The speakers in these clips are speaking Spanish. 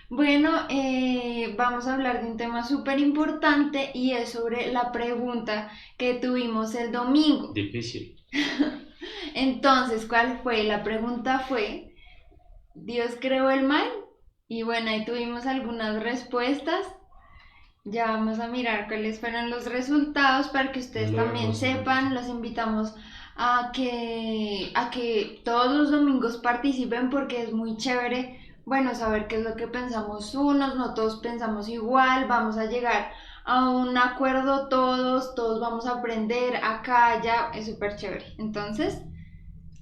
Bueno, vamos a hablar de un tema súper importante y es sobre la pregunta que tuvimos el domingo. Difícil. Entonces, ¿cuál fue? La pregunta fue, ¿Dios creó el mal? Y bueno, ahí tuvimos algunas respuestas. Ya vamos a mirar cuáles fueron los resultados para que No ustedes lo también vemos un momento. sepan. Los invitamos a que todos los domingos participen porque es muy chévere, bueno, saber qué es lo que pensamos unos, no todos pensamos igual, vamos a llegar a un acuerdo todos vamos a aprender acá, allá, es súper chévere. Entonces,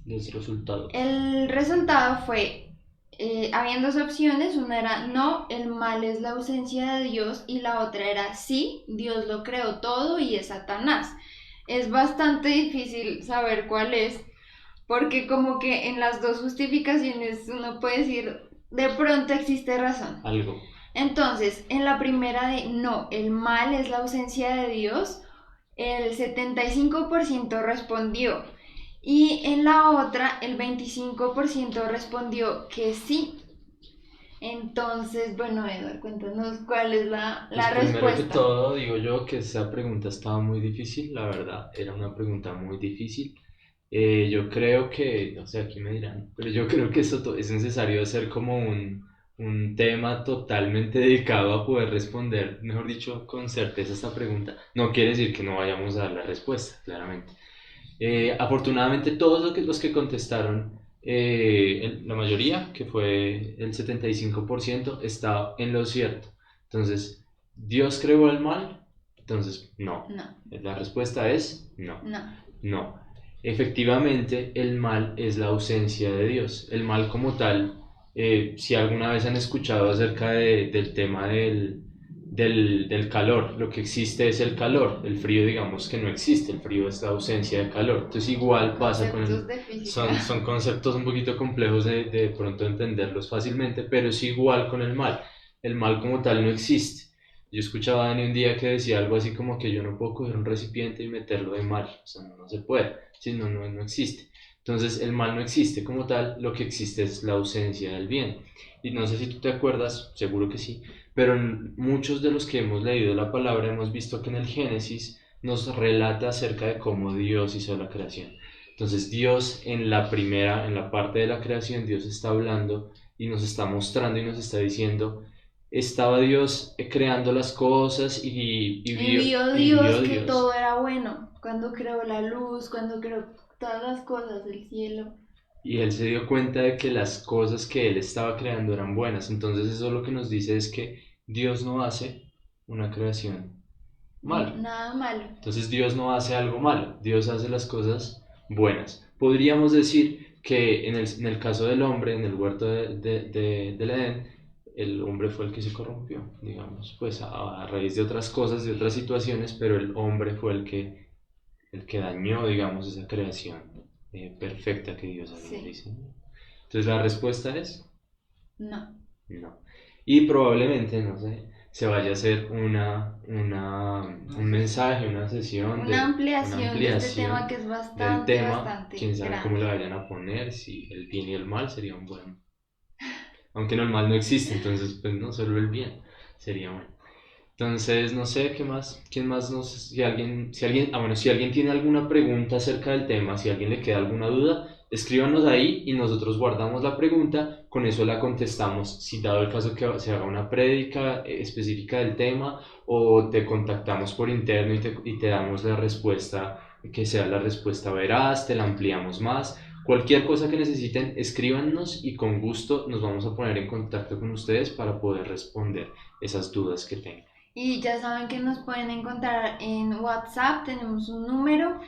Los resultados. el resultado fue, habían dos opciones, una era no, el mal es la ausencia de Dios y la otra era sí, Dios lo creó todo y es Satanás. Es bastante difícil saber cuál es, porque como que en las dos justificaciones uno puede decir, de pronto existe razón. Algo. Entonces, en la primera de no, el mal es la ausencia de Dios, el 75% respondió y en la otra el 25% respondió que sí. Entonces, bueno, Edward, cuéntanos cuál es Pues la primero que respuesta. todo, digo yo que esa pregunta estaba muy difícil, la verdad. Era una pregunta muy difícil. Yo creo que, no sé, aquí me dirán, pero yo creo que es necesario hacer como un tema totalmente dedicado a poder responder, mejor dicho, con certeza esta pregunta. No quiere decir que no vayamos a dar la respuesta, claramente. Afortunadamente todos los que contestaron, la mayoría, que fue el 75%, está en lo cierto. Entonces, ¿Dios creó el mal? Entonces, no. No, La respuesta es no. no. No. Efectivamente, el mal es la ausencia de Dios. El mal como tal, si alguna vez han escuchado acerca del tema del calor, lo que existe es el calor, el frío digamos que no existe, el frío es la ausencia de calor. Entonces Son igual pasa con conceptos de física. son conceptos un poquito complejos de pronto entenderlos fácilmente, pero es igual con el mal. El mal como tal no existe. Yo escuchaba a Dani un día que decía algo así como que yo no puedo coger un recipiente y meterlo de mal, o sea, no se puede, si no, no existe. Entonces el mal no existe como tal, lo que existe es la ausencia del bien. Y no sé si tú te acuerdas, seguro que sí, pero muchos de los que hemos leído la palabra hemos visto que en el Génesis nos relata acerca de cómo Dios hizo la creación. Entonces Dios en la parte de la creación, Dios está hablando y nos está mostrando y nos está diciendo, estaba Dios creando las cosas Y vio y Dios vio que todo Dios. era bueno, cuando creó la luz, cuando creó todas las cosas, el cielo. Y él se dio cuenta de que las cosas que él estaba creando eran buenas. Entonces eso lo que nos dice es que Dios no hace una creación mal. Nada malo. Entonces Dios no hace algo malo, Dios hace las cosas buenas. Podríamos decir que en el caso del hombre, en el huerto del Edén, el hombre fue el que se corrompió, digamos, pues a raíz de otras cosas, de otras situaciones, pero el hombre fue el que dañó, digamos, esa creación perfecta que Dios había Sí. diseñado. Entonces la respuesta es No. no. Y probablemente, no sé, se vaya a hacer un mensaje, una sesión Una una ampliación de este tema que ampliación es del bastante, tema. bastante Quién sabe cómo grande. le vayan a poner, si el bien y el mal sería un buen. Aunque no, el mal no existe, entonces, pues no, solo el bien sería bueno. Entonces, no sé qué más, quién más nos, bueno, si alguien tiene alguna pregunta acerca del tema, si a alguien le queda alguna duda, escríbanos ahí y nosotros guardamos la pregunta, con eso la contestamos. Si dado el caso que se haga una prédica específica del tema o te contactamos por interno y te damos la respuesta, que sea la respuesta veraz, te la ampliamos más. Cualquier cosa que necesiten, escríbanos y con gusto nos vamos a poner en contacto con ustedes para poder responder esas dudas que tengan. Y ya saben que nos pueden encontrar en WhatsApp, tenemos un número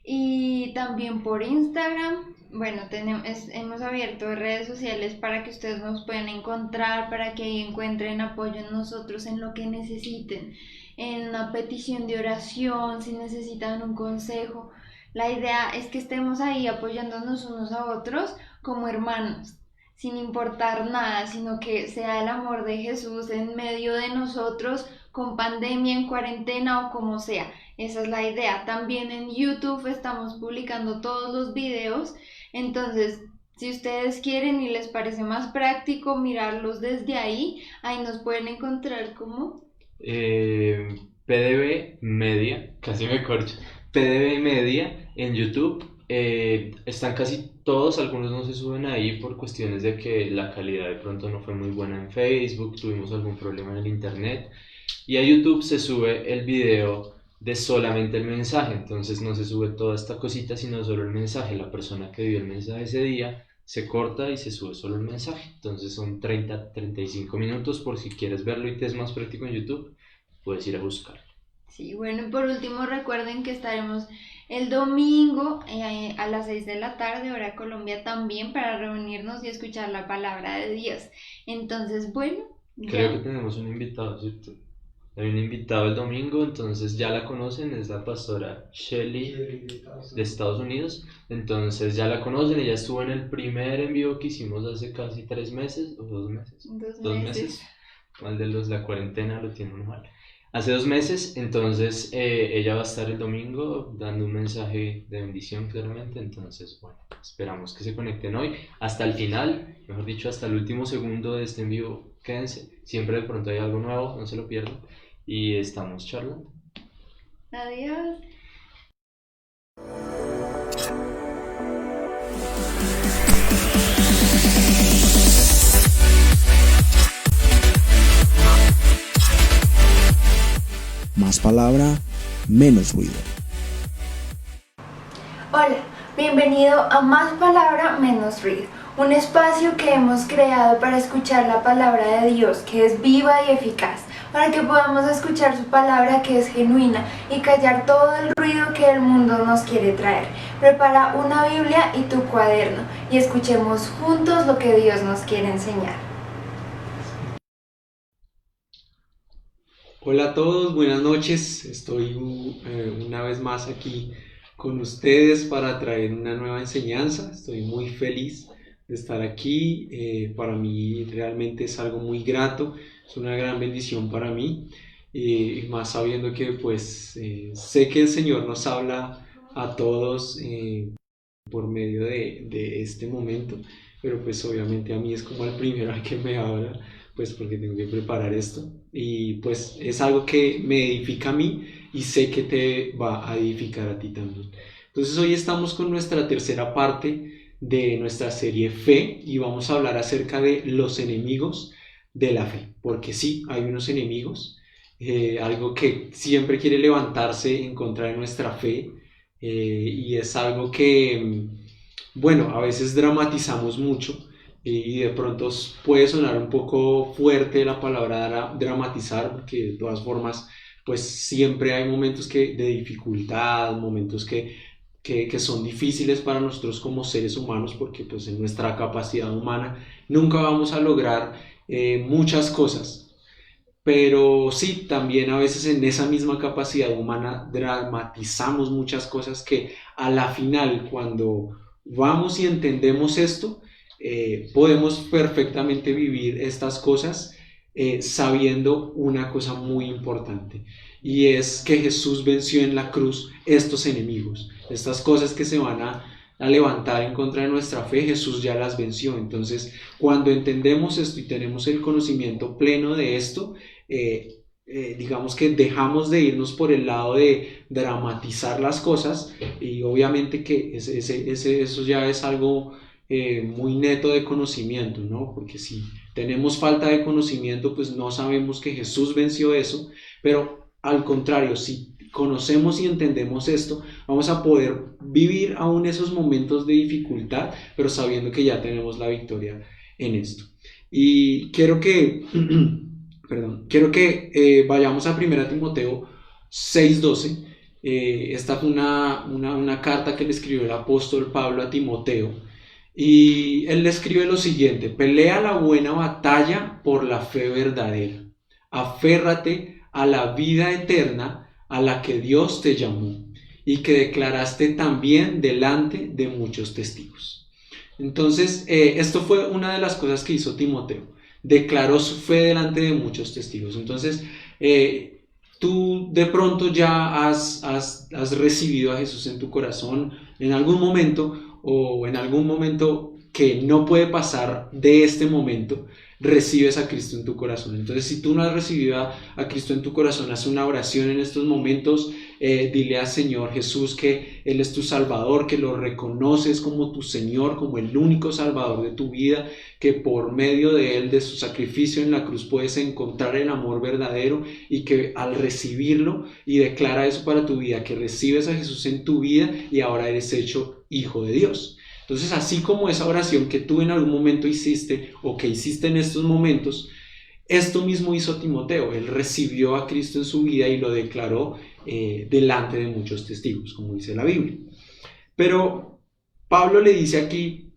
y también por Instagram. Bueno, hemos abierto redes sociales para que ustedes nos puedan encontrar, para que ahí encuentren apoyo en nosotros en lo que necesiten, en una petición de oración, si necesitan un consejo. La idea es que estemos ahí apoyándonos unos a otros como hermanos, sin importar nada, sino que sea el amor de Jesús en medio de nosotros, con pandemia, en cuarentena o como sea. Esa es la idea. También en YouTube estamos publicando todos los videos. Entonces, Si ustedes quieren y les parece más práctico mirarlos desde ahí nos pueden encontrar como PDB Media, casi me corcho. PDB Media en YouTube. Están casi todos, algunos no se suben ahí por cuestiones de que la calidad de pronto no fue muy buena en Facebook, tuvimos algún problema en el internet. Y a YouTube se sube el video de solamente el mensaje, entonces no se sube toda esta cosita, sino solo el mensaje. La persona que vio el mensaje ese día se corta y se sube solo el mensaje. Entonces son 30-35 minutos por si quieres verlo y te es más práctico en YouTube, puedes ir a buscarlo. Sí, bueno, y por último recuerden que estaremos el domingo a las 6 de la tarde, hora Colombia también, para reunirnos y escuchar la palabra de Dios. Entonces, bueno, creo que tenemos un invitado, ¿cierto? Hay un invitado el domingo, entonces ya la conocen, es la pastora Shelly de Estados Unidos. Entonces ya la conocen, ella estuvo en el primer envío que hicimos hace casi 3 meses o 2 meses. 2 meses. Mal de la cuarentena lo tiene mal. Hace 2 meses, entonces ella va a estar el domingo dando un mensaje de bendición claramente. Entonces, bueno, esperamos que se conecten hoy hasta el final, mejor dicho, hasta el último segundo de este envío. Quédense, siempre de pronto hay algo nuevo, no se lo pierdan. Y estamos charlando. Adiós. Más palabra, menos ruido. Hola, bienvenido a Más Palabra, Menos Ruido, un espacio que hemos creado para escuchar la palabra de Dios, que es viva y eficaz, para que podamos escuchar su palabra que es genuina y callar todo el ruido que el mundo nos quiere traer. Prepara una Biblia y tu cuaderno y escuchemos juntos lo que Dios nos quiere enseñar. Hola a todos, buenas noches. Estoy una vez más aquí con ustedes para traer una nueva enseñanza. Estoy muy feliz de estar aquí. Para mí realmente es algo muy grato, es una gran bendición para mí. Y más sabiendo que pues sé que el Señor nos habla a todos por medio de este momento, pero pues obviamente a mí es como el primero al que me habla, pues porque tengo que preparar esto y pues es algo que me edifica a mí y sé que te va a edificar a ti también. Entonces hoy estamos con nuestra tercera parte de nuestra serie Fe y vamos a hablar acerca de los enemigos de la fe, porque sí, hay unos enemigos, algo que siempre quiere levantarse en contra de nuestra fe y es algo que, bueno, a veces dramatizamos mucho. Y de pronto puede sonar un poco fuerte la palabra dramatizar, porque de todas formas pues siempre hay momentos de dificultad, momentos que son difíciles para nosotros como seres humanos, porque pues en nuestra capacidad humana nunca vamos a lograr muchas cosas, pero sí, también a veces en esa misma capacidad humana dramatizamos muchas cosas que a la final, cuando vamos y entendemos esto, podemos perfectamente vivir estas cosas sabiendo una cosa muy importante, y es que Jesús venció en la cruz estos enemigos, estas cosas que se van a levantar en contra de nuestra fe. Jesús ya las venció. Entonces cuando entendemos esto y tenemos el conocimiento pleno de esto, digamos que dejamos de irnos por el lado de dramatizar las cosas, y obviamente que eso ya es algo muy neto de conocimiento, ¿no? Porque si tenemos falta de conocimiento, pues no sabemos que Jesús venció eso, pero al contrario, si conocemos y entendemos esto, vamos a poder vivir aún esos momentos de dificultad, pero sabiendo que ya tenemos la victoria en esto. Y quiero que vayamos a 1 Timoteo 6:12. Esta fue una carta que le escribió el apóstol Pablo a Timoteo. Y él le escribe lo siguiente: pelea la buena batalla por la fe verdadera, aférrate a la vida eterna a la que Dios te llamó y que declaraste también delante de muchos testigos. Entonces esto fue una de las cosas que hizo Timoteo, declaró su fe delante de muchos testigos. Entonces tú de pronto ya has recibido a Jesús en tu corazón en algún momento, o en algún momento que no puede pasar de este momento, recibes a Cristo en tu corazón. Entonces, si tú no has recibido a Cristo en tu corazón, haz una oración en estos momentos, dile al Señor Jesús que Él es tu Salvador, que lo reconoces como tu Señor, como el único Salvador de tu vida, que por medio de Él, de su sacrificio en la cruz, puedes encontrar el amor verdadero, y que al recibirlo, y declara eso para tu vida, que recibes a Jesús en tu vida y ahora eres hecho hijo de Dios. Entonces, así como esa oración que tú en algún momento hiciste o que hiciste en estos momentos, esto mismo hizo Timoteo. Él recibió a Cristo en su vida y lo declaró delante de muchos testigos, como dice la Biblia. Pero Pablo le dice aquí: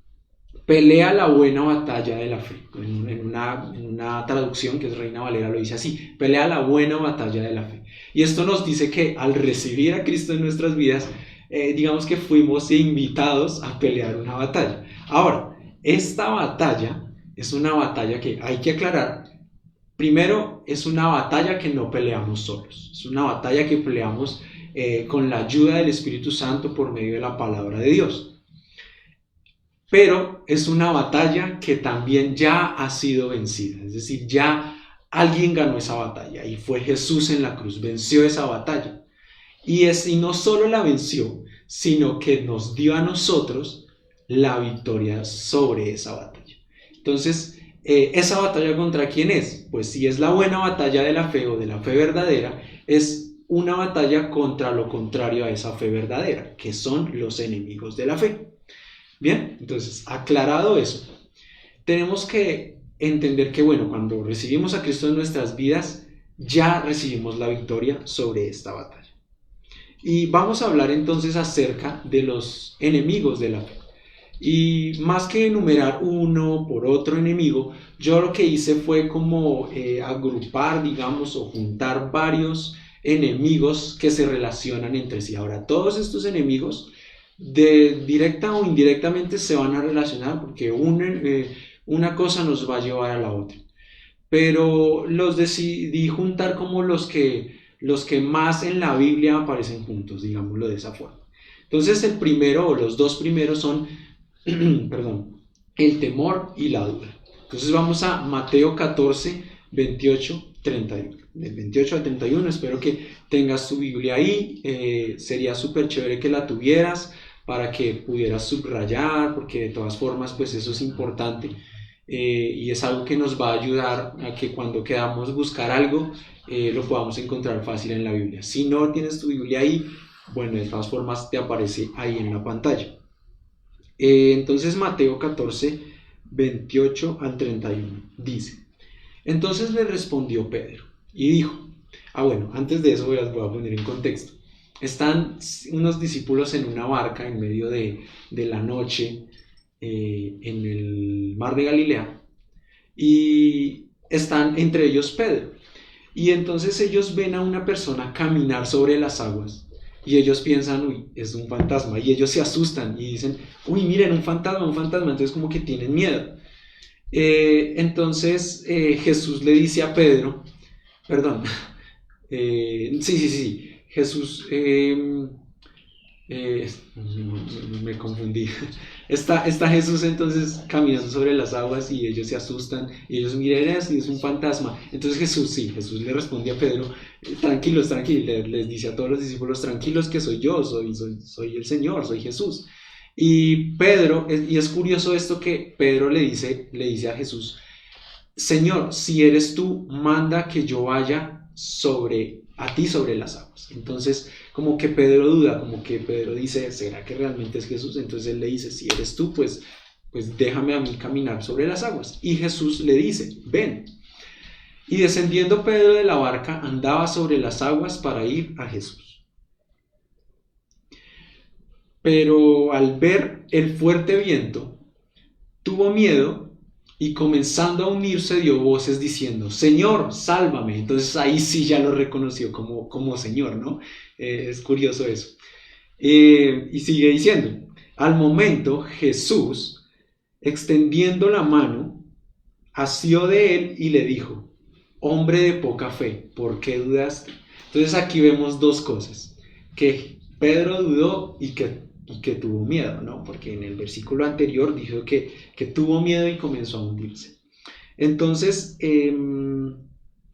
pelea la buena batalla de la fe. En una traducción que es Reina Valera lo dice así: pelea la buena batalla de la fe. Y esto nos dice que al recibir a Cristo en nuestras vidas, digamos que fuimos invitados a pelear una batalla. Ahora, esta batalla es una batalla que hay que aclarar. Primero, es una batalla que no peleamos solos. Es una batalla que peleamos con la ayuda del Espíritu Santo por medio de la palabra de Dios. Pero es una batalla que también ya ha sido vencida. Es decir, ya alguien ganó esa batalla y fue Jesús en la cruz. Venció esa batalla. Y no solo la venció, sino que nos dio a nosotros la victoria sobre esa batalla. Entonces, ¿esa batalla contra quién es? Pues si es la buena batalla de la fe o de la fe verdadera, es una batalla contra lo contrario a esa fe verdadera, que son los enemigos de la fe. Bien, entonces, aclarado eso, tenemos que entender que, bueno, cuando recibimos a Cristo en nuestras vidas, ya recibimos la victoria sobre esta batalla. Y vamos a hablar entonces acerca de los enemigos de la fe. Y más que enumerar uno por otro enemigo, yo lo que hice fue como agrupar, digamos, o juntar varios enemigos que se relacionan entre sí. Ahora, todos estos enemigos, directa o indirectamente, se van a relacionar porque una cosa nos va a llevar a la otra. Pero los decidí juntar como los que más en la Biblia aparecen juntos, digámoslo de esa forma. Entonces el primero o los dos primeros son el temor y la duda. Entonces vamos a Mateo 14, 28, 31. Del 28 al 31, espero que tengas tu Biblia ahí. Sería súper chévere que la tuvieras para que pudieras subrayar, porque de todas formas pues eso es importante. Y es algo que nos va a ayudar a que cuando queramos buscar algo lo podamos encontrar fácil en la Biblia. Si no tienes tu Biblia ahí, bueno, de todas formas te aparece ahí en la pantalla. Entonces Mateo 14, 28 al 31 dice: entonces le respondió Pedro y dijo, bueno, antes de eso voy a poner en contexto. Están unos discípulos en una barca en medio de la noche en el mar de Galilea, y están entre ellos Pedro, y entonces ellos ven a una persona caminar sobre las aguas y ellos piensan, uy, es un fantasma, y ellos se asustan y dicen, uy, miren, un fantasma, entonces como que tienen miedo. Entonces Jesús le dice a Pedro, Jesús, me confundí. Está Jesús entonces caminando sobre las aguas y ellos se asustan y ellos miren eso y es un fantasma. Entonces Jesús le responde a Pedro, tranquilos, les dice a todos los discípulos, tranquilos que soy yo, soy el Señor, soy Jesús. Y es curioso esto que Pedro le dice a Jesús, Señor, si eres tú, manda que yo vaya a ti sobre las aguas. Entonces como que Pedro duda, como que Pedro dice, ¿será que realmente es Jesús? Entonces él le dice, si eres tú, pues déjame a mí caminar sobre las aguas. Y Jesús le dice, ven. Y descendiendo Pedro de la barca, andaba sobre las aguas para ir a Jesús. Pero al ver el fuerte viento, tuvo miedo y comenzando a hundirse dio voces diciendo, Señor, sálvame. Entonces ahí sí ya lo reconoció como Señor, ¿no? Es curioso eso. Y sigue diciendo, al momento Jesús, extendiendo la mano, asió de él y le dijo, hombre de poca fe, ¿por qué dudaste? Entonces aquí vemos dos cosas, que Pedro dudó y que y que tuvo miedo, ¿no? Porque en el versículo anterior dijo que tuvo miedo y comenzó a hundirse. Entonces,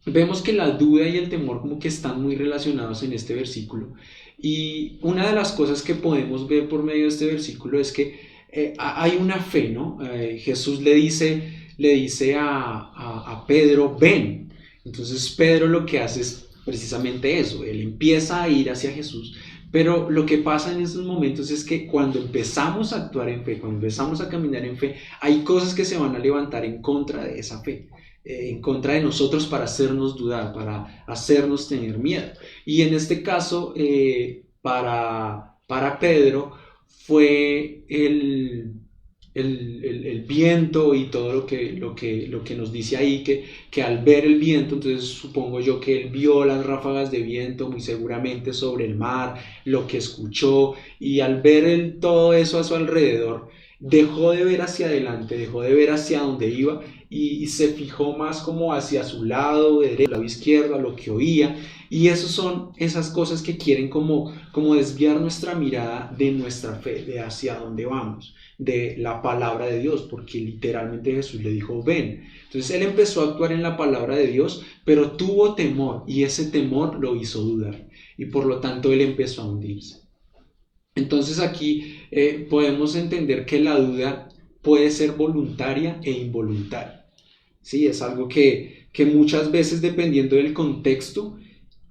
vemos que la duda y el temor como que están muy relacionados en este versículo. Y una de las cosas que podemos ver por medio de este versículo es que hay una fe, ¿no? Jesús le dice a Pedro, ven. Entonces Pedro lo que hace es precisamente eso, él empieza a ir hacia Jesús. Pero lo que pasa en estos momentos es que cuando empezamos a actuar en fe, cuando empezamos a caminar en fe, hay cosas que se van a levantar en contra de esa fe, en contra de nosotros para hacernos dudar, para hacernos tener miedo. Y en este caso, para Pedro, fue el viento y todo lo que nos dice ahí, que al ver el viento, entonces supongo yo que él vio las ráfagas de viento muy seguramente sobre el mar, lo que escuchó, y al ver todo eso a su alrededor, dejó de ver hacia adelante, dejó de ver hacia donde iba y se fijó más como hacia su lado derecho, lado izquierdo, a lo que oía. Y esas son esas cosas que quieren como desviar nuestra mirada de nuestra fe, de hacia dónde vamos, de la palabra de Dios, porque literalmente Jesús le dijo, ven. Entonces él empezó a actuar en la palabra de Dios, pero tuvo temor y ese temor lo hizo dudar y por lo tanto él empezó a hundirse. Entonces aquí podemos entender que la duda puede ser voluntaria e involuntaria. Sí, es algo que muchas veces, dependiendo del contexto,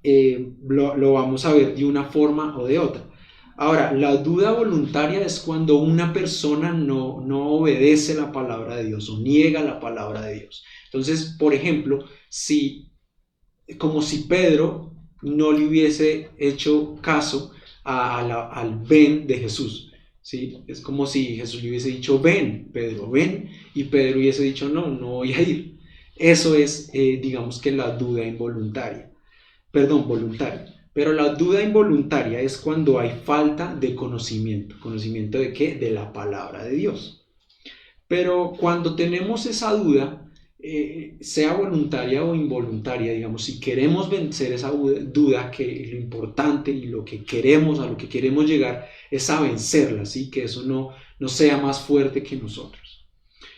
lo vamos a ver de una forma o de otra. Ahora, la duda voluntaria es cuando una persona no obedece la palabra de Dios o niega la palabra de Dios. Entonces, por ejemplo, como si Pedro no le hubiese hecho caso al ven de Jesús, ¿sí? Es como si Jesús le hubiese dicho, ven, Pedro, ven, y Pedro hubiese dicho, no voy a ir. Eso es, digamos que la duda voluntaria. Pero la duda involuntaria es cuando hay falta de conocimiento. ¿Conocimiento de qué? De la palabra de Dios. Pero cuando tenemos esa duda, sea voluntaria o involuntaria, digamos, si queremos vencer esa duda, que lo importante y lo que queremos, a lo que queremos llegar, es a vencerla, ¿sí? Que eso no sea más fuerte que nosotros.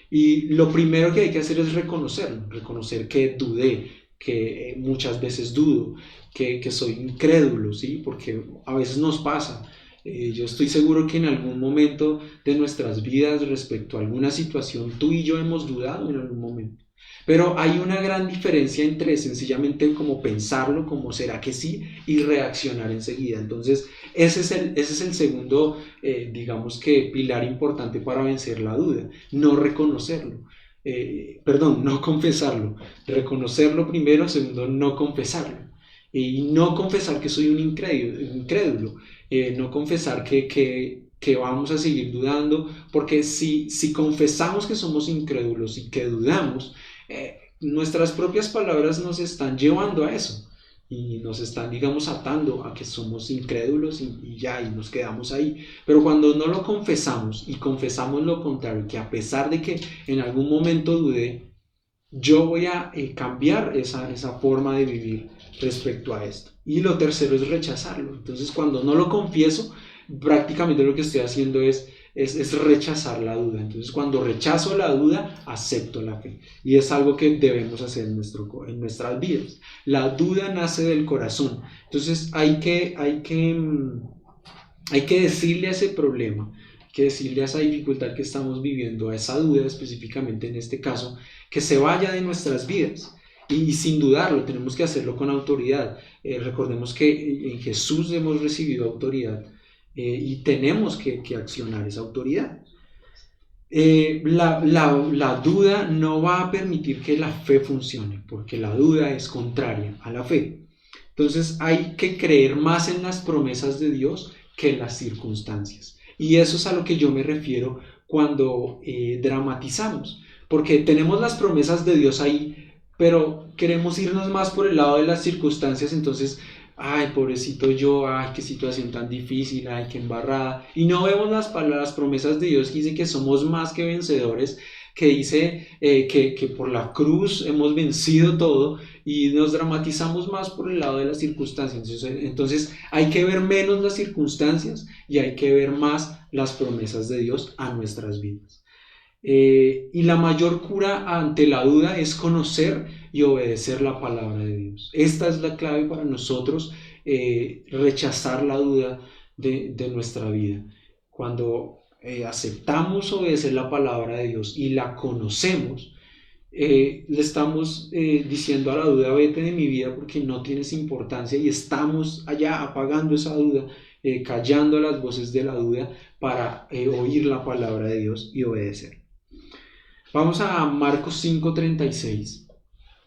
Y lo primero que hay que hacer es reconocer que dudé, que muchas veces dudo, que soy incrédulo, ¿sí? Porque a veces nos pasa. Yo estoy seguro que en algún momento de nuestras vidas respecto a alguna situación, tú y yo hemos dudado en algún momento. Pero hay una gran diferencia entre sencillamente como pensarlo, como será que sí, y reaccionar enseguida. Entonces, ese es el segundo, digamos que pilar importante para vencer la duda, no reconocerlo. No confesarlo. Reconocerlo primero, segundo, no confesarlo. Y no confesar que soy un incrédulo. No confesar que vamos a seguir dudando, porque si confesamos que somos incrédulos y que dudamos, nuestras propias palabras nos están llevando a eso y nos están, digamos, atando a que somos incrédulos y nos quedamos ahí. Pero cuando no lo confesamos y confesamos lo contrario, que a pesar de que en algún momento dudé, yo voy a cambiar esa forma de vivir respecto a esto. Y lo tercero es rechazarlo. Entonces, cuando no lo confieso, prácticamente lo que estoy haciendo es rechazar la duda. Entonces, cuando rechazo la duda, acepto la fe. Y es algo que debemos hacer en nuestras vidas. La duda nace del corazón. Entonces, hay que decirle a ese problema, hay que decirle a esa dificultad que estamos viviendo, a esa duda específicamente en este caso, que se vaya de nuestras vidas. Y sin dudarlo, tenemos que hacerlo con autoridad. Recordemos que en Jesús hemos recibido autoridad. Y tenemos que accionar esa autoridad. La duda no va a permitir que la fe funcione, porque la duda es contraria a la fe. Entonces hay que creer más en las promesas de Dios que en las circunstancias. Y eso es a lo que yo me refiero cuando dramatizamos, porque tenemos las promesas de Dios ahí, pero queremos irnos más por el lado de las circunstancias. Entonces, ay, pobrecito yo, ay, qué situación tan difícil, ay, qué embarrada. Y no vemos las promesas de Dios que dice que somos más que vencedores que dice que por la cruz hemos vencido todo y nos dramatizamos más por el lado de las circunstancias. Entonces hay que ver menos las circunstancias y hay que ver más las promesas de Dios a nuestras vidas. Y la mayor cura ante la duda es conocer y obedecer la palabra de Dios. Esta es la clave para nosotros, rechazar la duda de nuestra vida. Cuando aceptamos obedecer la palabra de Dios y la conocemos, le estamos diciendo a la duda: vete de mi vida porque no tienes importancia, y estamos allá apagando esa duda, callando las voces de la duda para oír la palabra de Dios y obedecer. Vamos a Marcos 5:36,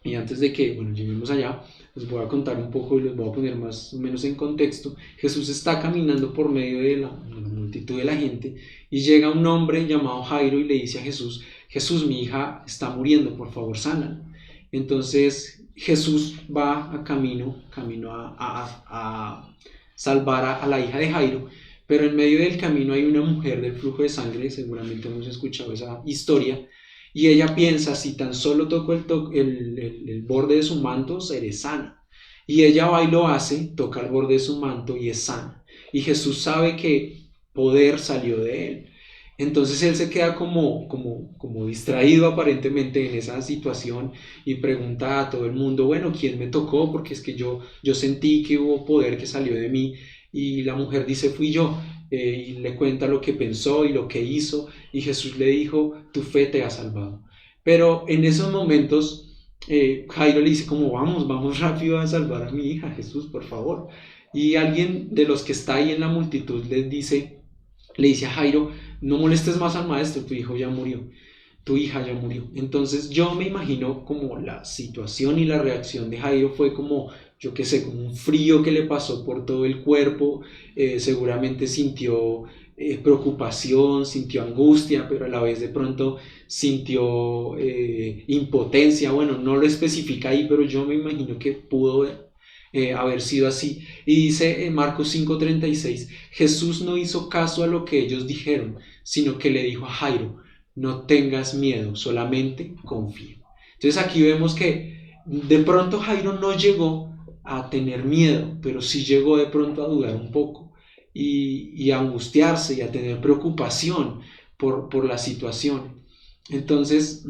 y antes de que lleguemos allá, les voy a contar un poco y les voy a poner más o menos en contexto. Jesús está caminando por medio de la multitud de la gente y llega un hombre llamado Jairo y le dice a Jesús: Jesús, mi hija está muriendo, por favor, sánala. Entonces Jesús va a camino a salvar a la hija de Jairo, pero en medio del camino hay una mujer del flujo de sangre, seguramente hemos escuchado esa historia, y ella piensa: si tan solo toco el borde de su manto, seré sana. Y ella va y lo hace, toca el borde de su manto y es sana. Y Jesús sabe que poder salió de él. Entonces él se queda como distraído aparentemente en esa situación y pregunta a todo el mundo: bueno, ¿quién me tocó? Porque es que yo sentí que hubo poder que salió de mí. Y la mujer dice: fui yo. Y le cuenta lo que pensó y lo que hizo, y Jesús le dijo: tu fe te ha salvado. Pero en esos momentos Jairo le dice como: vamos rápido a salvar a mi hija, Jesús, por favor. Y alguien de los que está ahí en la multitud le dice a Jairo: no molestes más al maestro, tu hija ya murió. Entonces yo me imagino como la situación y la reacción de Jairo fue como, yo qué sé, como un frío que le pasó por todo el cuerpo. Seguramente sintió preocupación, sintió angustia, pero a la vez de pronto sintió impotencia. Bueno, no lo especifica ahí, pero yo me imagino que pudo haber sido así. Y dice en Marcos 5:36, Jesús no hizo caso a lo que ellos dijeron, sino que le dijo a Jairo: no tengas miedo, solamente confía. Entonces aquí vemos que de pronto Jairo no llegó a tener miedo, pero sí llegó de pronto a dudar un poco y a angustiarse y a tener preocupación por la situación. Entonces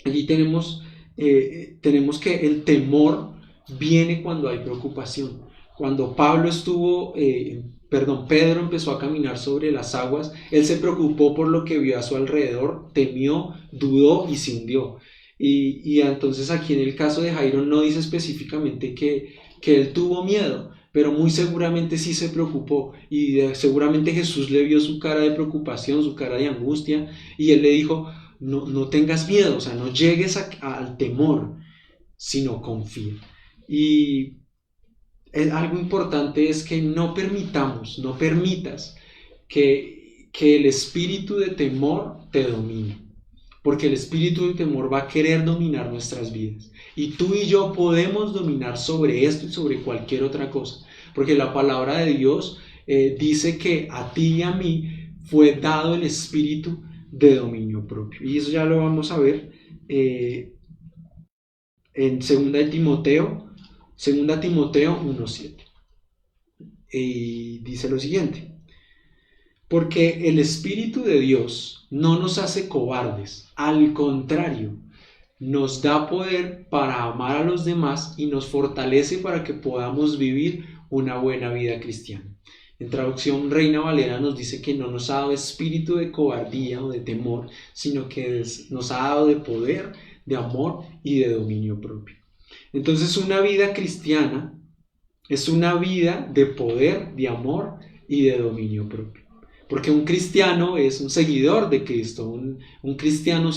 allí tenemos que el temor viene cuando hay preocupación. Cuando Pedro empezó a caminar sobre las aguas, él se preocupó por lo que vio a su alrededor, temió, dudó y se hundió. Y entonces aquí en el caso de Jairo no dice específicamente que él tuvo miedo, pero muy seguramente sí se preocupó, y seguramente Jesús le vio su cara de preocupación, su cara de angustia, y él le dijo: no tengas miedo, o sea, no llegues al temor, sino confía. Y algo importante es que no permitas que el espíritu de temor te domine, porque el espíritu de temor va a querer dominar nuestras vidas, y tú y yo podemos dominar sobre esto y sobre cualquier otra cosa, porque la palabra de Dios dice que a ti y a mí fue dado el espíritu de dominio propio, y eso ya lo vamos a ver en 2 Timoteo 1:7, y dice lo siguiente: porque el Espíritu de Dios no nos hace cobardes, al contrario, nos da poder para amar a los demás y nos fortalece para que podamos vivir una buena vida cristiana. En traducción Reina Valera nos dice que no nos ha dado espíritu de cobardía o de temor, sino que nos ha dado de poder, de amor y de dominio propio. Entonces una vida cristiana es una vida de poder, de amor y de dominio propio. Porque un cristiano es un seguidor de Cristo, un cristiano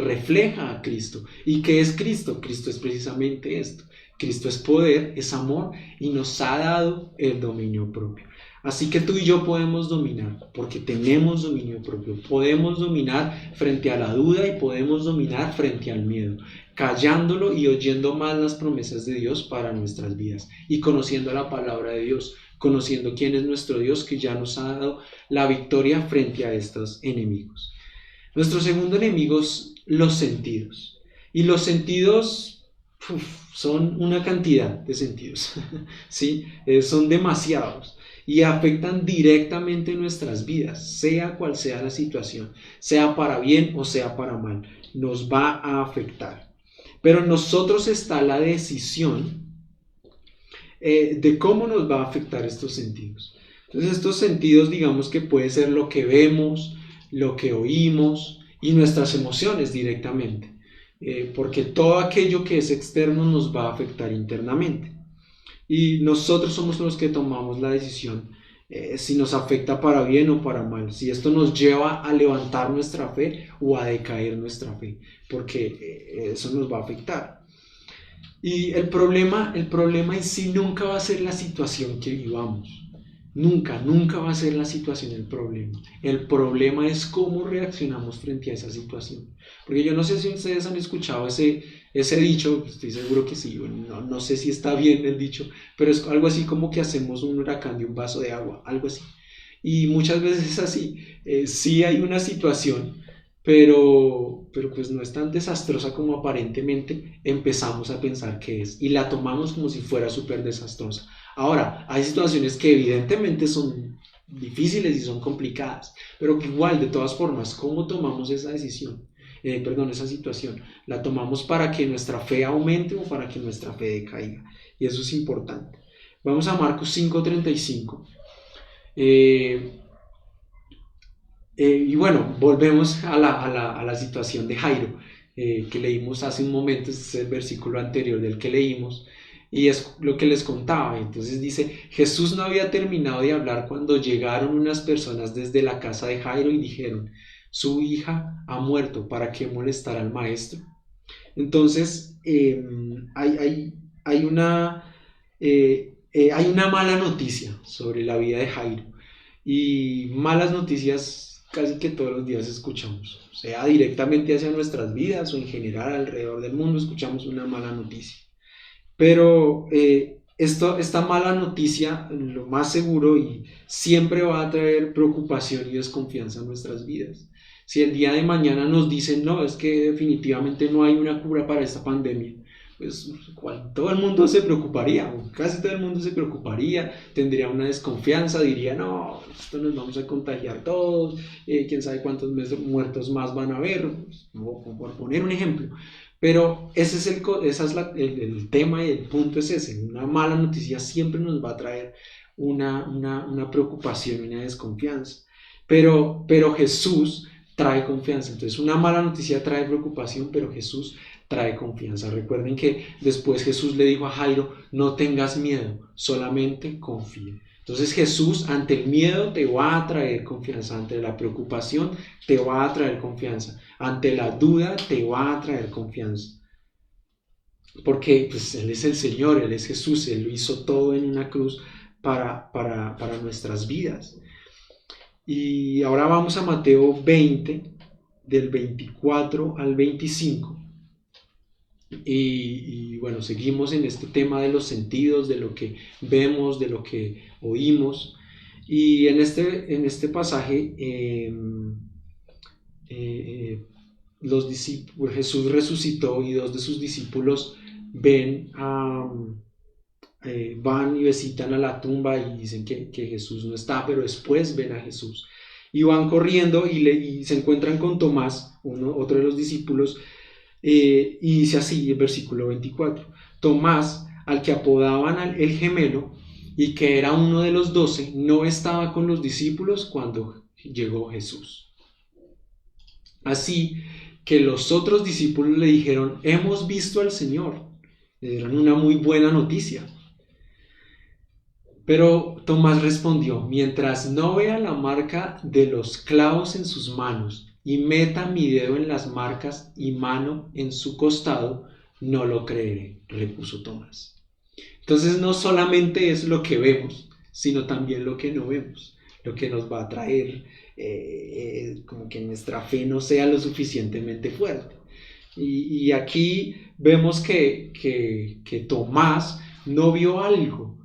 refleja a Cristo. ¿Y qué es Cristo? Cristo es precisamente esto. Cristo es poder, es amor y nos ha dado el dominio propio. Así que tú y yo podemos dominar, porque tenemos dominio propio. Podemos dominar frente a la duda y podemos dominar frente al miedo, callándolo y oyendo más las promesas de Dios para nuestras vidas y conociendo la palabra de Dios, conociendo quién es nuestro Dios, que ya nos ha dado la victoria frente a estos enemigos. Nuestro segundo enemigo es los sentidos. Y los sentidos son una cantidad de sentidos, ¿sí? Son demasiados y afectan directamente nuestras vidas, sea cual sea la situación, sea para bien o sea para mal, nos va a afectar. Pero en nosotros está la decisión de cómo nos va a afectar estos sentidos. Entonces estos sentidos, digamos que puede ser lo que vemos, lo que oímos y nuestras emociones directamente, porque todo aquello que es externo nos va a afectar internamente. Y nosotros somos los que tomamos la decisión si nos afecta para bien o para mal, si esto nos lleva a levantar nuestra fe o a decaer nuestra fe, porque eso nos va a afectar. Y el problema en sí nunca va a ser la situación que vivamos. Nunca va a ser la situación el problema. El problema es cómo reaccionamos frente a esa situación. Porque yo no sé si ustedes han escuchado ese dicho, estoy seguro que sí, no sé si está bien el dicho, pero es algo así como que hacemos un huracán de un vaso de agua, algo así. Y muchas veces es así. Sí hay una situación, pero pues no es tan desastrosa como aparentemente empezamos a pensar que es. Y la tomamos como si fuera súper desastrosa. Ahora, hay situaciones que evidentemente son difíciles y son complicadas, pero que igual, de todas formas, ¿cómo tomamos esa decisión? Esa situación. ¿La tomamos para que nuestra fe aumente o para que nuestra fe decaiga? Y eso es importante. Vamos a Marcos 5:35. Y bueno, volvemos a la situación de Jairo, que leímos hace un momento. Este es el versículo anterior del que leímos. Y es lo que les contaba. Entonces dice: Jesús no había terminado de hablar cuando llegaron unas personas desde la casa de Jairo y dijeron: su hija ha muerto, ¿para qué molestar al maestro? Entonces hay una mala noticia sobre la vida de Jairo, y malas noticias casi que todos los días escuchamos, sea directamente hacia nuestras vidas o en general alrededor del mundo escuchamos una mala noticia. Pero esta mala noticia, lo más seguro, y siempre va a traer preocupación y desconfianza en nuestras vidas. Si el día de mañana nos dicen: no, es que definitivamente no hay una cura para esta pandemia, pues todo el mundo se preocuparía, o casi todo el mundo se preocuparía, tendría una desconfianza, diría: no, esto nos vamos a contagiar todos, quién sabe cuántos muertos más van a haber, por poner un ejemplo. Pero ese es el tema, y el punto es ese: una mala noticia siempre nos va a traer una preocupación, una desconfianza. Pero Jesús trae confianza. Entonces una mala noticia trae preocupación, pero Jesús trae confianza. Recuerden que después Jesús le dijo a Jairo: no tengas miedo, solamente confía. Entonces Jesús, ante el miedo, te va a traer confianza. Ante la preocupación te va a traer confianza. Ante la duda te va a traer confianza. Porque pues Él es el Señor, Él es Jesús, Él lo hizo todo en una cruz para nuestras vidas. Y ahora vamos a Mateo 20, del 24 al 25. Y bueno, seguimos en este tema de los sentidos, de lo que vemos, de lo que oímos. Y en este pasaje Jesús resucitó, y dos de sus discípulos van y visitan a la tumba y dicen que Jesús no está, pero después ven a Jesús y van corriendo y se encuentran con Tomás, otro de los discípulos, y dice así el versículo 24: Tomás, al que apodaban el gemelo y que era uno de los 12, no estaba con los discípulos cuando llegó Jesús. Así que los otros discípulos le dijeron: hemos visto al Señor. Le dieron una muy buena noticia. Pero Tomás respondió: mientras no vea la marca de los clavos en sus manos y meta mi dedo en las marcas y mano en su costado, no lo creeré, repuso Tomás. Entonces no solamente es lo que vemos, sino también lo que no vemos, lo que nos va a traer como que nuestra fe no sea lo suficientemente fuerte. Y aquí vemos que Tomás no vio algo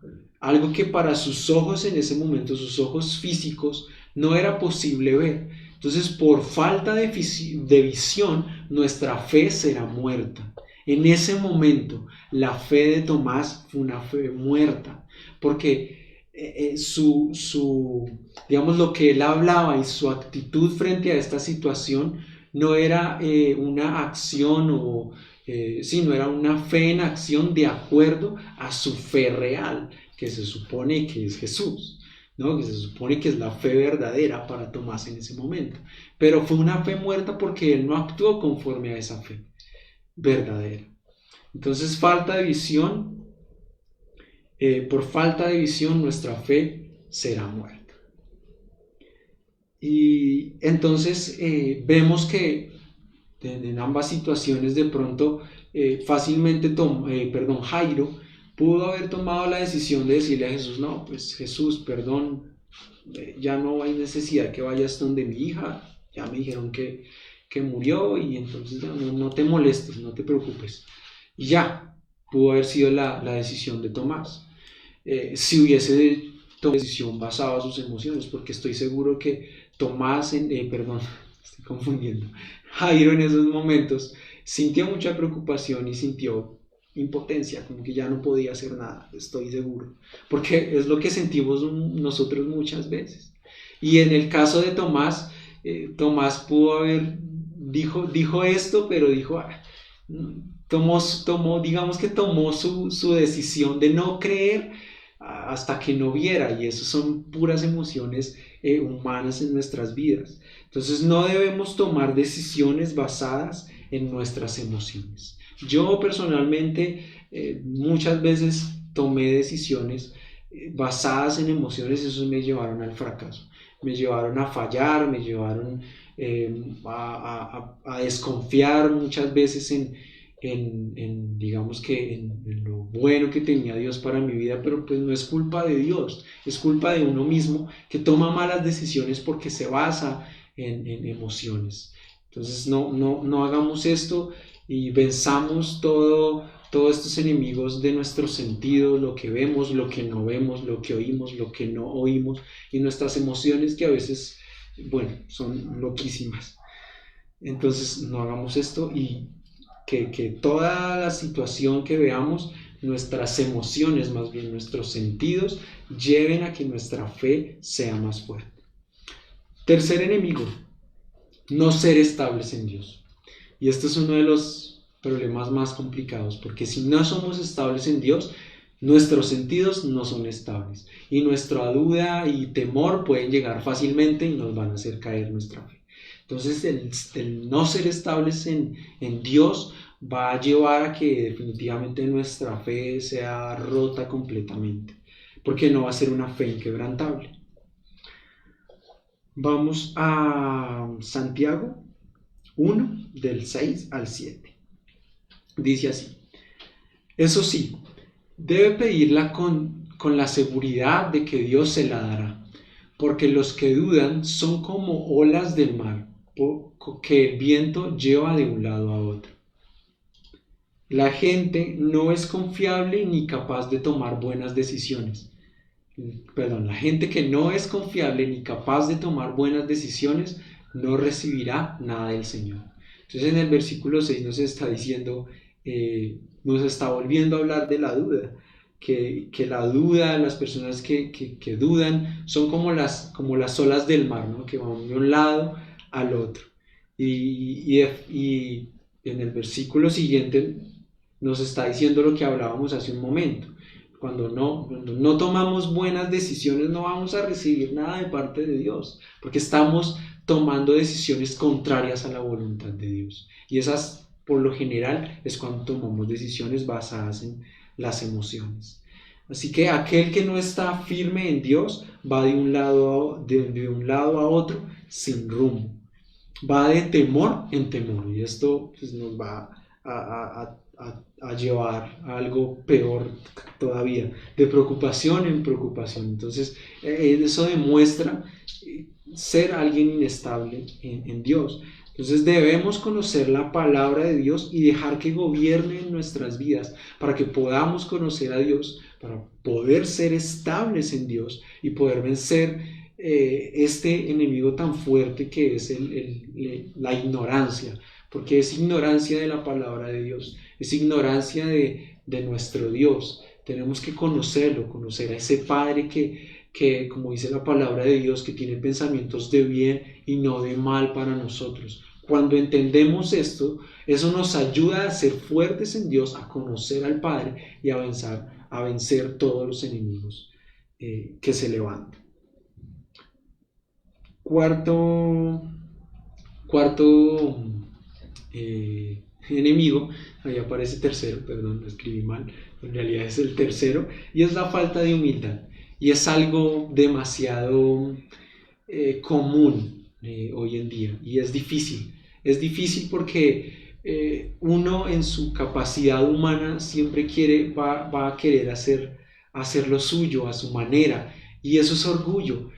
que para sus ojos en ese momento, sus ojos físicos, no era posible ver. Entonces, por falta de visión, nuestra fe será muerta. En ese momento, la fe de Tomás fue una fe muerta, porque digamos, lo que él hablaba y su actitud frente a esta situación no era una acción no era una fe en acción de acuerdo a su fe real, que se supone que es Jesús, ¿no? Que se supone que es la fe verdadera para Tomás en ese momento. Pero fue una fe muerta porque él no actuó conforme a esa fe verdadera. Entonces, falta de visión, por falta de visión nuestra fe será muerta. Y entonces vemos que en ambas situaciones de pronto fácilmente Jairo pudo haber tomado la decisión de decirle a Jesús: no, pues Jesús, perdón, ya no hay necesidad que vayas donde mi hija, ya me dijeron que murió, y entonces ya no te molestes, no te preocupes. Y ya, pudo haber sido la decisión de Tomás. Si hubiese tomado decisión basada en sus emociones, porque estoy seguro que Jairo en esos momentos sintió mucha preocupación y sintió impotencia, como que ya no podía hacer nada, estoy seguro, porque es lo que sentimos nosotros muchas veces. Y en el caso de Tomás, Tomás pudo haber dijo esto, pero tomó su decisión de no creer hasta que no viera, y eso son puras emociones humanas en nuestras vidas. Entonces no debemos tomar decisiones basadas en nuestras emociones. Yo personalmente muchas veces tomé decisiones basadas en emociones, y eso me llevaron al fracaso, me llevaron a fallar, me llevaron a desconfiar muchas veces digamos que en lo bueno que tenía Dios para mi vida, pero pues no es culpa de Dios, es culpa de uno mismo que toma malas decisiones porque se basa en emociones. Entonces no hagamos esto y venzamos todos estos enemigos de nuestros sentidos, lo que vemos, lo que no vemos, lo que oímos, lo que no oímos, y nuestras emociones, que a veces, son loquísimas. Entonces no hagamos esto, y que toda la situación que veamos, nuestras emociones, más bien nuestros sentidos, lleven a que nuestra fe sea más fuerte. Tercer enemigo: no ser estables en Dios. Y este es uno de los problemas más complicados, porque si no somos estables en Dios, nuestros sentidos no son estables, y nuestra duda y temor pueden llegar fácilmente y nos van a hacer caer nuestra fe. Entonces el no ser estables en Dios va a llevar a que definitivamente nuestra fe sea rota completamente, porque no va a ser una fe inquebrantable. Vamos a Santiago 1, del 6 al 7. Dice así: eso sí, debe pedirla con la seguridad de que Dios se la dará, porque los que dudan son como olas del mar, que el viento lleva de un lado a otro. La gente no es confiable ni capaz de tomar buenas decisiones. La gente que no es confiable ni capaz de tomar buenas decisiones no recibirá nada del Señor. Entonces en el versículo 6 nos está diciendo, nos está volviendo a hablar de la duda, que la duda, las personas que dudan son como las olas del mar, ¿no? Que van de un lado al otro. Y en el versículo siguiente nos está diciendo lo que hablábamos hace un momento. Cuando no tomamos buenas decisiones, no vamos a recibir nada de parte de Dios, porque estamos tomando decisiones contrarias a la voluntad de Dios. Y esas, por lo general, es cuando tomamos decisiones basadas en las emociones. Así que aquel que no está firme en Dios va de un lado a otro sin rumbo. Va de temor en temor, y esto pues, nos va a llevar a algo peor todavía, de preocupación en preocupación. Entonces eso demuestra ser alguien inestable en Dios. Entonces debemos conocer la palabra de Dios y dejar que gobierne en nuestras vidas para que podamos conocer a Dios, para poder ser estables en Dios y poder vencer este enemigo tan fuerte que es la ignorancia, porque es ignorancia de la palabra de Dios, es ignorancia de nuestro Dios. Tenemos que conocerlo, conocer a ese Padre que, como dice la palabra de Dios, que tiene pensamientos de bien y no de mal para nosotros. Cuando entendemos esto, eso nos ayuda a ser fuertes en Dios, a conocer al Padre y a vencer todos los enemigos que se levantan. Cuarto enemigo, ahí aparece tercero, perdón, lo escribí mal, en realidad es el tercero, y es la falta de humildad. Y es algo demasiado común hoy en día, y es difícil porque uno en su capacidad humana siempre va a querer hacer lo suyo a su manera, y eso es orgullo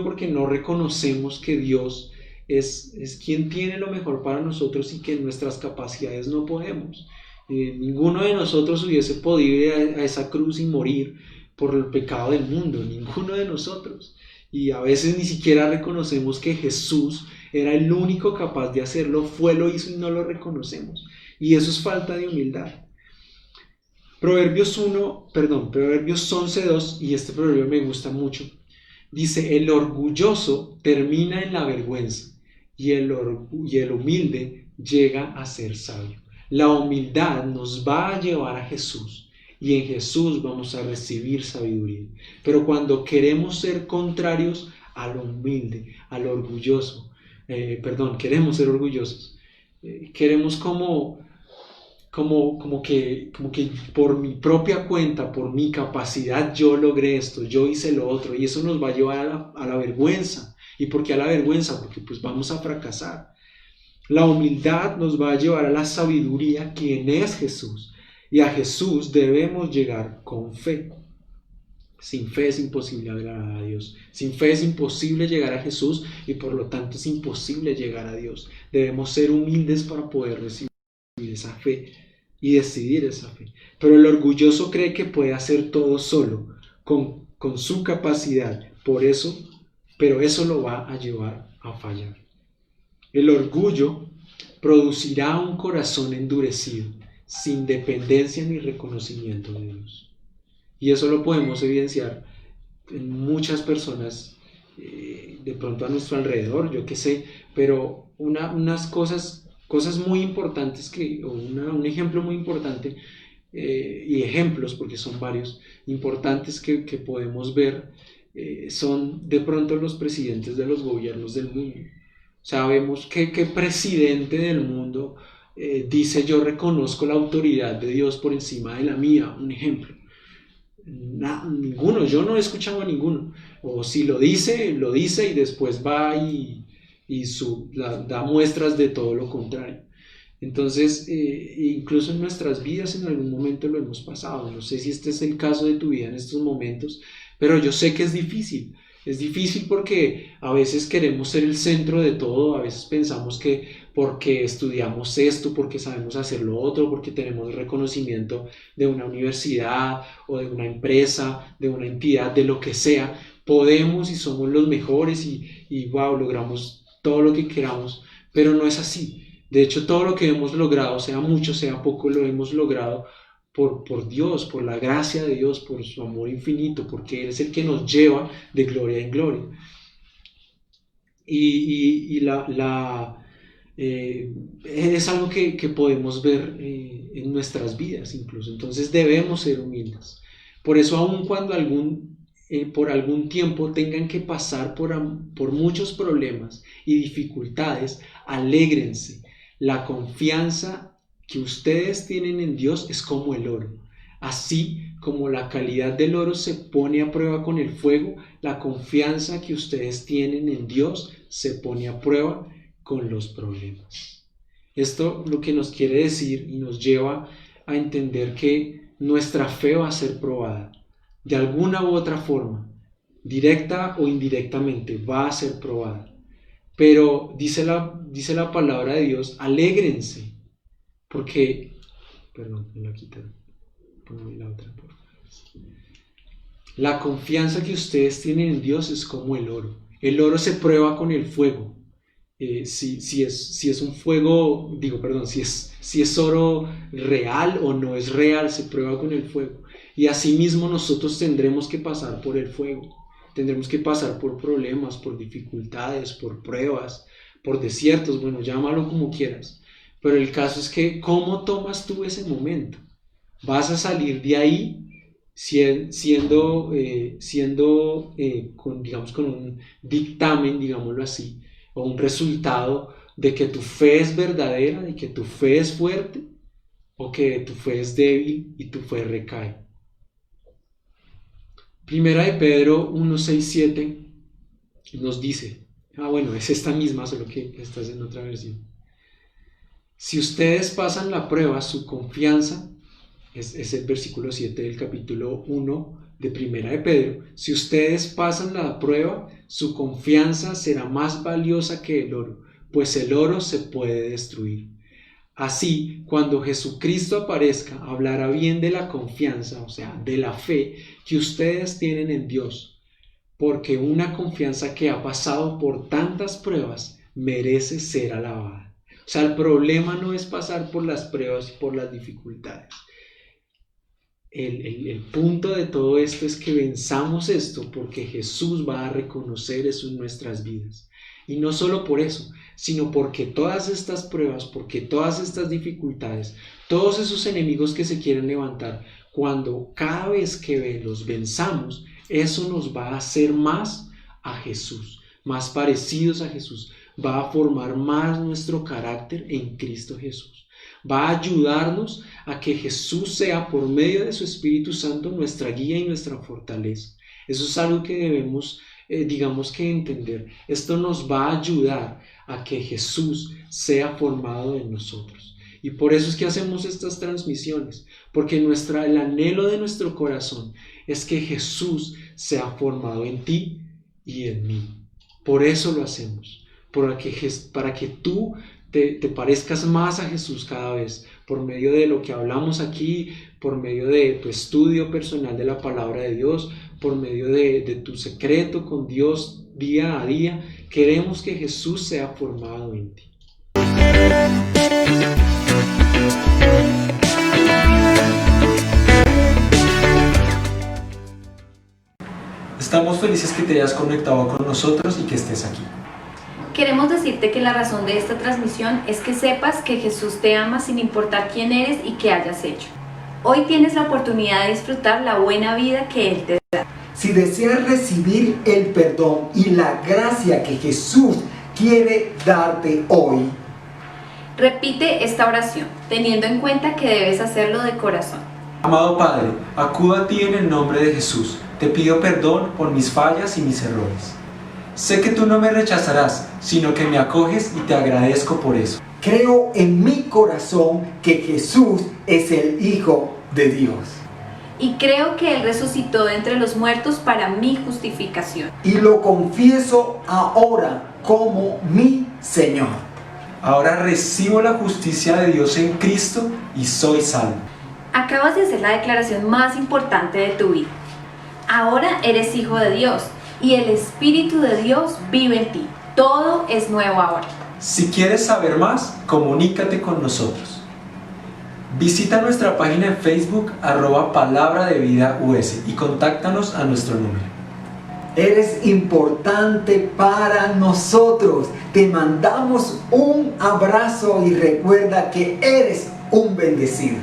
porque no reconocemos que Dios es quien tiene lo mejor para nosotros y que en nuestras capacidades no podemos. Ninguno de nosotros hubiese podido ir a esa cruz y morir por el pecado del mundo, ninguno de nosotros. Y a veces ni siquiera reconocemos que Jesús era el único capaz de hacerlo, lo hizo y no lo reconocemos. Y eso es falta de humildad. Proverbios 11:2, y este proverbio me gusta mucho. Dice, el orgulloso termina en la vergüenza y el humilde llega a ser sabio. La humildad nos va a llevar a Jesús y en Jesús vamos a recibir sabiduría. Pero cuando queremos ser contrarios a lo humilde, a lo orgulloso, queremos ser orgullosos, queremos como que por mi propia cuenta, por mi capacidad, yo logré esto, yo hice lo otro, y eso nos va a llevar a la vergüenza. ¿Y por qué a la vergüenza? Porque pues vamos a fracasar. La humildad nos va a llevar a la sabiduría, quien es Jesús, y a Jesús debemos llegar con fe. Sin fe es imposible agradar a Dios. Sin fe es imposible llegar a Jesús y por lo tanto es imposible llegar a Dios. Debemos ser humildes para poder recibir esa fe y decidir esa fe. Pero el orgulloso cree que puede hacer todo solo, con su capacidad. Pero eso lo va a llevar a fallar. El orgullo producirá un corazón endurecido, sin dependencia ni reconocimiento de Dios. Y eso lo podemos evidenciar en muchas personas, de pronto a nuestro alrededor, yo qué sé, pero unas cosas muy importantes, un ejemplo muy importante, y ejemplos, porque son varios, importantes que podemos ver, son de pronto los presidentes de los gobiernos del mundo. Sabemos que presidente del mundo dice yo reconozco la autoridad de Dios por encima de la mía, un ejemplo. Ninguno, yo no he escuchado a ninguno. O si lo dice y después va y da muestras de todo lo contrario. Entonces, incluso en nuestras vidas en algún momento lo hemos pasado. No sé si este es el caso de tu vida en estos momentos, pero yo sé que es difícil. Es difícil porque a veces queremos ser el centro de todo, a veces pensamos que porque estudiamos esto, porque sabemos hacer lo otro, porque tenemos el reconocimiento de una universidad o de una empresa, de una entidad, de lo que sea, podemos y somos los mejores y wow, logramos todo lo que queramos, pero no es así. De hecho, todo lo que hemos logrado, sea mucho, sea poco, lo hemos logrado por Dios, por la gracia de Dios, por su amor infinito, porque Él es el que nos lleva de gloria en gloria. Es algo que podemos ver en nuestras vidas incluso. Entonces debemos ser humildes. Por eso, aun cuando por algún tiempo tengan que pasar por muchos problemas y dificultades, alégrense. La confianza que ustedes tienen en Dios es como el oro. Así como la calidad del oro se pone a prueba con el fuego, la confianza que ustedes tienen en Dios se pone a prueba con los problemas. Esto lo que nos quiere decir y nos lleva a entender que nuestra fe va a ser probada. De alguna u otra forma, directa o indirectamente, va a ser probada. Pero dice la palabra de Dios, alégrense. Porque, perdón, me la quitaron. Ponme la otra, por favor. La confianza que ustedes tienen en Dios es como el oro. El oro se prueba con el fuego. Si es un fuego, si es oro real o no es real, se prueba con el fuego. Y asimismo nosotros tendremos que pasar por el fuego. Tendremos que pasar por problemas, por dificultades, por pruebas, por desiertos, bueno, llámalo como quieras. Pero el caso es que, ¿cómo tomas tú ese momento? ¿Vas a salir de ahí siendo con un dictamen, digámoslo así, o un resultado de que tu fe es verdadera, de que tu fe es fuerte, o que tu fe es débil y tu fe recae? Primera de Pedro 1, 6, 7 nos dice, es esta misma, solo que esta es en otra versión. Si ustedes pasan la prueba, su confianza, es el versículo 7 del capítulo 1 de Primera de Pedro, si ustedes pasan la prueba, su confianza será más valiosa que el oro, pues el oro se puede destruir. Así, cuando Jesucristo aparezca, hablará bien de la confianza, o sea, de la fe que ustedes tienen en Dios, porque una confianza que ha pasado por tantas pruebas merece ser alabada. O sea, el problema no es pasar por las pruebas y por las dificultades. El punto de todo esto es que venzamos esto porque Jesús va a reconocer eso en nuestras vidas. Y no solo por eso, sino porque todas estas pruebas, porque todas estas dificultades, todos esos enemigos que se quieren levantar, cuando cada vez que los venzamos, eso nos va a hacer más a Jesús, más parecidos a Jesús, va a formar más nuestro carácter en Cristo Jesús. Va a ayudarnos a que Jesús sea por medio de su Espíritu Santo nuestra guía y nuestra fortaleza. Eso es algo que debemos, que entender. Esto nos va a ayudar a que Jesús sea formado en nosotros. Y por eso es que hacemos estas transmisiones, porque el anhelo de nuestro corazón es que Jesús sea formado en ti y en mí. Por eso lo hacemos, para que tú te parezcas más a Jesús cada vez, por medio de lo que hablamos aquí, por medio de tu estudio personal de la palabra de Dios, por medio de tu secreto con Dios día a día. Queremos que Jesús sea formado en ti. Estamos felices que te hayas conectado con nosotros y que estés aquí. Queremos decirte que la razón de esta transmisión es que sepas que Jesús te ama sin importar quién eres y qué hayas hecho. Hoy tienes la oportunidad de disfrutar la buena vida que Él te da. Si deseas recibir el perdón y la gracia que Jesús quiere darte hoy, repite esta oración, teniendo en cuenta que debes hacerlo de corazón. Amado Padre, acudo a ti en el nombre de Jesús. Te pido perdón por mis fallas y mis errores. Sé que tú no me rechazarás, sino que me acoges y te agradezco por eso. creo en mi corazón que Jesús es el Hijo de Dios. Y creo que Él resucitó de entre los muertos para mi justificación. Y lo confieso ahora como mi Señor. Ahora recibo la justicia de Dios en Cristo y soy salvo. Acabas de hacer la declaración más importante de tu vida. Ahora eres hijo de Dios y el Espíritu de Dios vive en ti. Todo es nuevo ahora. Si quieres saber más, comunícate con nosotros. Visita nuestra página en Facebook @palabradevidaus y contáctanos a nuestro número. Eres importante para nosotros. Te mandamos un abrazo y recuerda que eres un bendecido.